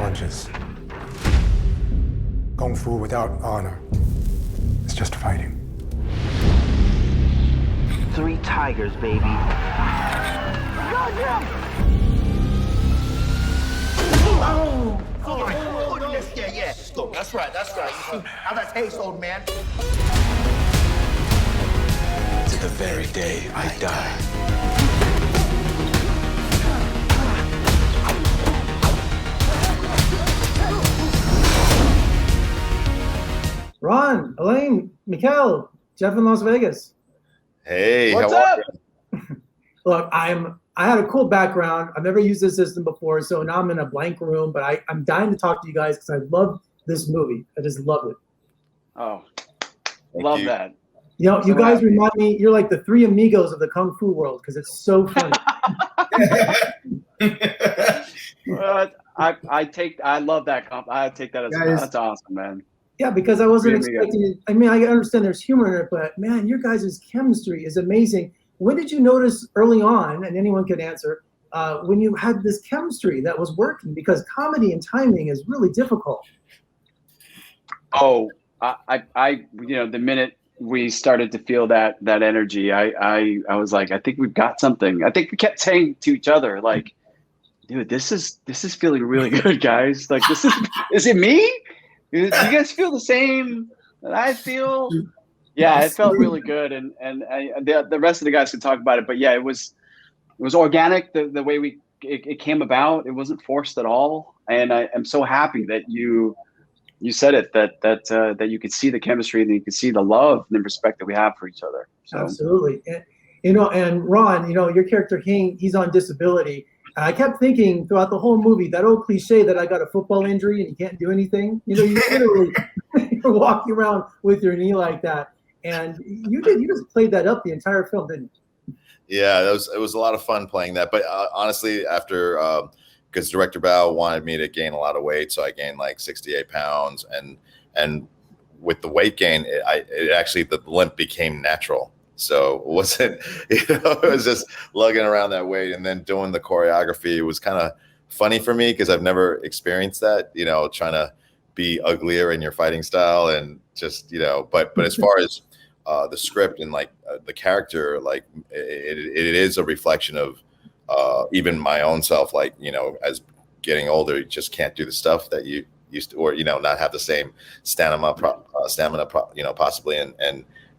challenges. Kung Fu without honor is just fighting. 3 tigers, baby. Got him! Oh, goodness, yeah. Look, that's right. How's that taste, old man? To the very day I die. Ron, Alain, Mykel, Jeff in Las Vegas. Hey, What's how up? are you? Look, I had a cool background. I've never used this system before, so now I'm in a blank room. But I'm dying to talk to you guys because I love this movie. I just love it. Oh, Thank love you. that. You know, you So guys happy. remind me. You're like the 3 amigos of the kung fu world because it's so funny. I love that comp. I take that as that's awesome, man. Yeah, because I wasn't 3 amigos. expecting it. I mean, I understand there's humor in it, but man, your guys' chemistry is amazing. When did you notice early on, and anyone can answer, when you had this chemistry that was working? Because comedy and timing is really difficult. Oh, I the minute we started to feel that energy, I was like, I think we've got something. I think we kept saying to each other, like, dude, this is feeling really good, guys. Like, is it me? Do you guys feel the same that I feel? Yeah, it felt really good, and the rest of the guys could talk about it. But yeah, it was organic the way it came about. It wasn't forced at all, and I'm so happy that you said it, that you could see the chemistry and you could see the love and the respect that we have for each other. So. Absolutely. And Ron, your character he's on disability. I kept thinking throughout the whole movie, that old cliche that I got a football injury and you can't do anything. You literally you're walking around with your knee like that. And you just played that up the entire film, didn't you? Yeah, it was a lot of fun playing that. But honestly, after because Director Bao wanted me to gain a lot of weight, so I gained like 68 pounds, and with the weight gain, it actually the limp became natural. So it wasn't, it was just lugging around that weight, and then doing the choreography. It was kind of funny for me because I've never experienced that. Trying to be uglier in your fighting style, and just But as far as the script and like the character, like it is a reflection of even my own self. Like as getting older, you just can't do the stuff that you used to, or not have the same stamina, possibly,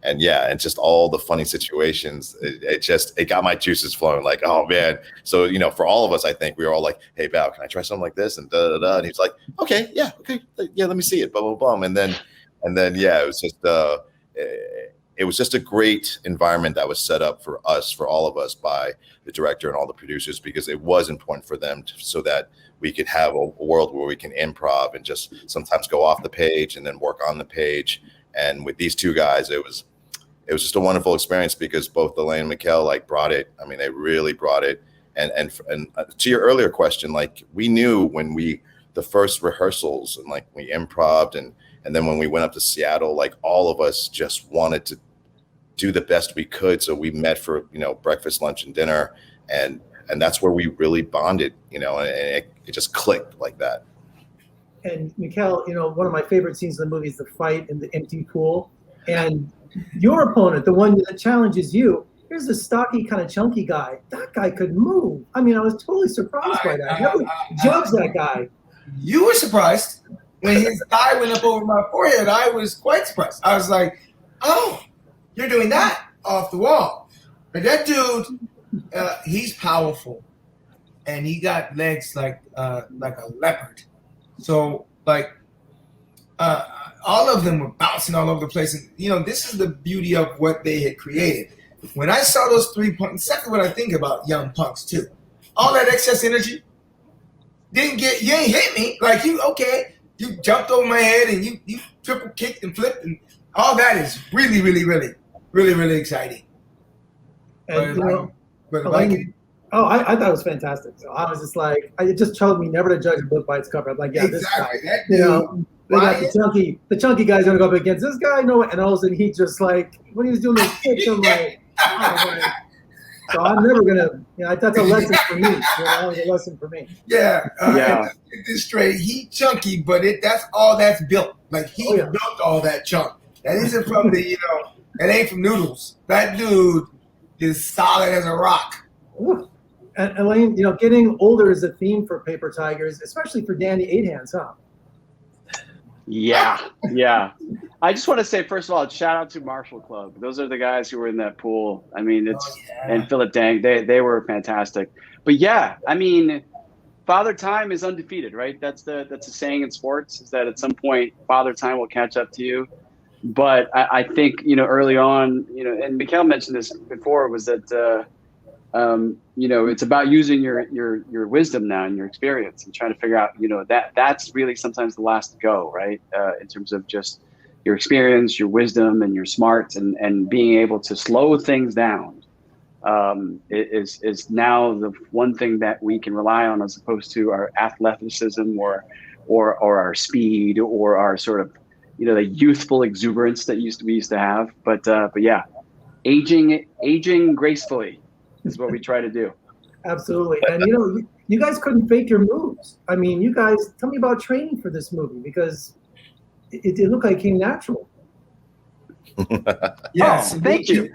and yeah, and just all the funny situations. It got my juices flowing. Like, oh man. So for all of us, I think we were all like, hey Bao, can I try something like this? And da da da. And he's like, okay, yeah, let me see it. Blah blah blah. And then yeah, it was just it was just a great environment that was set up for all of us by the director and all the producers, because it was important for them so that we could have a world where we can improv and just sometimes go off the page and then work on the page. And with these two guys, it was just a wonderful experience, because both Alain and Mykel brought it. I mean, they really brought it. And to your earlier question, like, we knew when the first rehearsals and like we improv'd and then when we went up to Seattle, like all of us just wanted to do the best we could. So we met for, breakfast, lunch, and dinner. And that's where we really bonded, and it just clicked like that. And Mykel, one of my favorite scenes in the movie is the fight in the empty pool. And your opponent, the one that challenges you, here's a stocky, kind of chunky guy. That guy could move. I mean, I was totally surprised by that. I never judged that guy. You were surprised. When his eye went up over my forehead, I was quite surprised. I was like, oh, you're doing that off the wall. But that dude, he's powerful. And he got legs like a leopard. So, all of them were bouncing all over the place. And, this is the beauty of what they had created. When I saw those 3 punks, exactly what I think about young punks, too. All that excess energy, you ain't hit me. Like, you jumped over my head and you triple kicked and flipped. And all that is really, really, really, really, really exciting. And, I I thought it was fantastic. So I was just like, it just told me never to judge a book by its cover. I'm like, yeah, exactly. this guy, they got the chunky guy's gonna go up against this guy, and all of a sudden he just like, when he was doing those kicks, I'm like, oh, So I'm never gonna. That's a lesson for me. It's a lesson for me. Yeah. Yeah. Let's get this straight. He chunky, but that's all that's built. Like he built all that chunk. That isn't from the that ain't from noodles. That dude is solid as a rock. Ooh. And Alain, getting older is a theme for Paper Tigers, especially for Danny Eight Hands, huh? Yeah. I just want to say, first of all, shout out to Marshall Club. Those are the guys who were in that pool. I mean, and Philip Dang, they were fantastic. But yeah, I mean, Father Time is undefeated, right? That's a saying in sports, is that at some point Father Time will catch up to you. But I think early on, and Mykel mentioned this before, was that it's about using your wisdom now and your experience and trying to figure out that's really sometimes the last to go, right? In terms of just your experience, your wisdom, and your smarts, and being able to slow things down is now the one thing that we can rely on, as opposed to our athleticism or our speed or our sort of the youthful exuberance that we used to have. But yeah, aging gracefully is what we try to do. Absolutely. And you guys couldn't fake your moves. I mean, you guys, tell me about training for this movie, because it looked like it came natural. Yes. Thank you.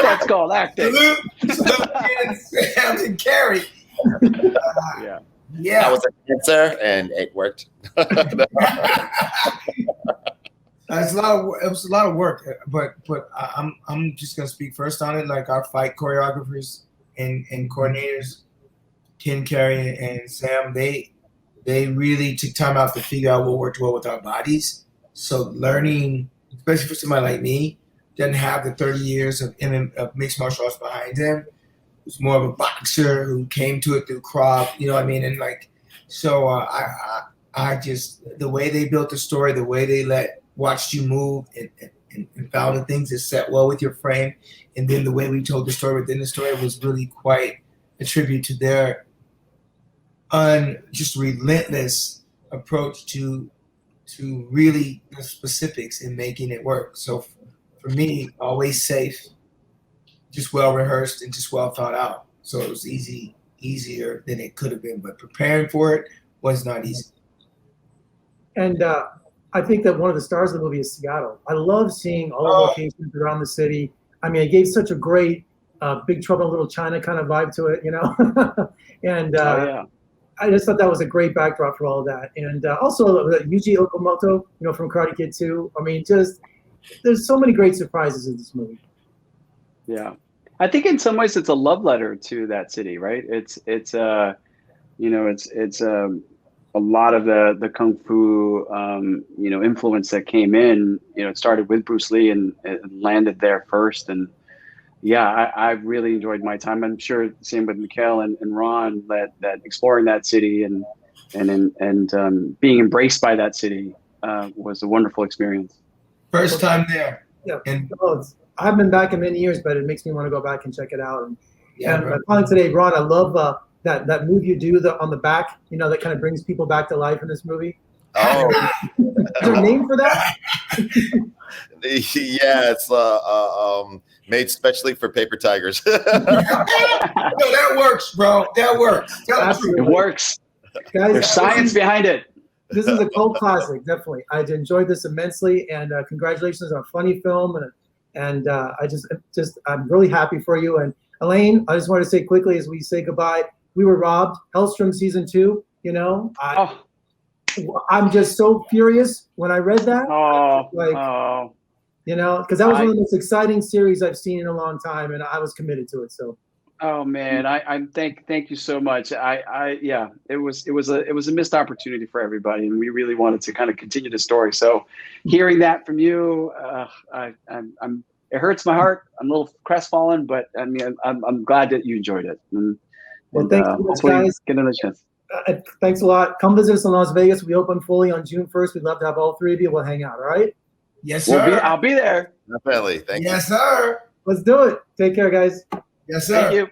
That's called acting. Sam and Carrie. Yeah. That was an answer, and it worked. It was a lot of work, but I'm just gonna speak first on it. Like our fight choreographers and coordinators, Ken, Carrie, and Sam, they really took time out to figure out what worked well with our bodies. So learning, especially for somebody like me, doesn't have the 30 years of mixed martial arts behind him. Was more of a boxer who came to it through Krav, and so I just, the way they built the story, the way they watched you move and found the things that set well with your frame, and then the way we told the story within the story was really quite a tribute to their just relentless approach to really the specifics in making it work. So for me, always safe, just well rehearsed and just well thought out. So it was easier than it could have been, but preparing for it was not easy. And I think that one of the stars of the movie is Seattle. I love seeing all the locations around the city. I mean, it gave such a great Big Trouble in Little China kind of vibe to it, and I just thought that was a great backdrop for all of that. And also Yuji Okamoto, from Karate Kid 2. I mean, just there's so many great surprises in this movie. Yeah, I think in some ways it's a love letter to that city, right? It's a lot of the kung fu influence that came in. It started with Bruce Lee and it landed there first. And yeah, I really enjoyed my time. I'm sure same with Mykel and Ron, that exploring that city and being embraced by that city was a wonderful experience. First time there. Yeah. And I've been back in many years, but it makes me want to go back and check it out. And right. Finally today, Ron, I love that move you do on the back, that kind of brings people back to life in this movie. Oh, is there a name for that? Yeah, it's made specially for Paper Tigers. No, that works, bro. That works. It works. Guys, there's science behind it. This is a cult classic, definitely. I enjoyed this immensely, and congratulations on a funny film, and I'm really happy for you. And Alain, I just want to say quickly as we say goodbye, we were robbed. Hellstrom season 2. I'm just so furious when I read that. Because that was one of the most exciting series I've seen in a long time, and I was committed to it. So. Oh man, I thank you so much. It was a missed opportunity for everybody, and we really wanted to kind of continue the story. So, hearing that from you, it hurts my heart. I'm a little crestfallen, but I mean, I'm glad that you enjoyed it. Well, thanks so much, guys. Get another chance. Thanks a lot. Come visit us in Las Vegas. We open fully on June 1st. We'd love to have all three of you. We'll hang out. All right? Yes, sir. I'll be there. Definitely. Thank you. Yes, sir. Let's do it. Take care, guys. Yes, sir. Thank you.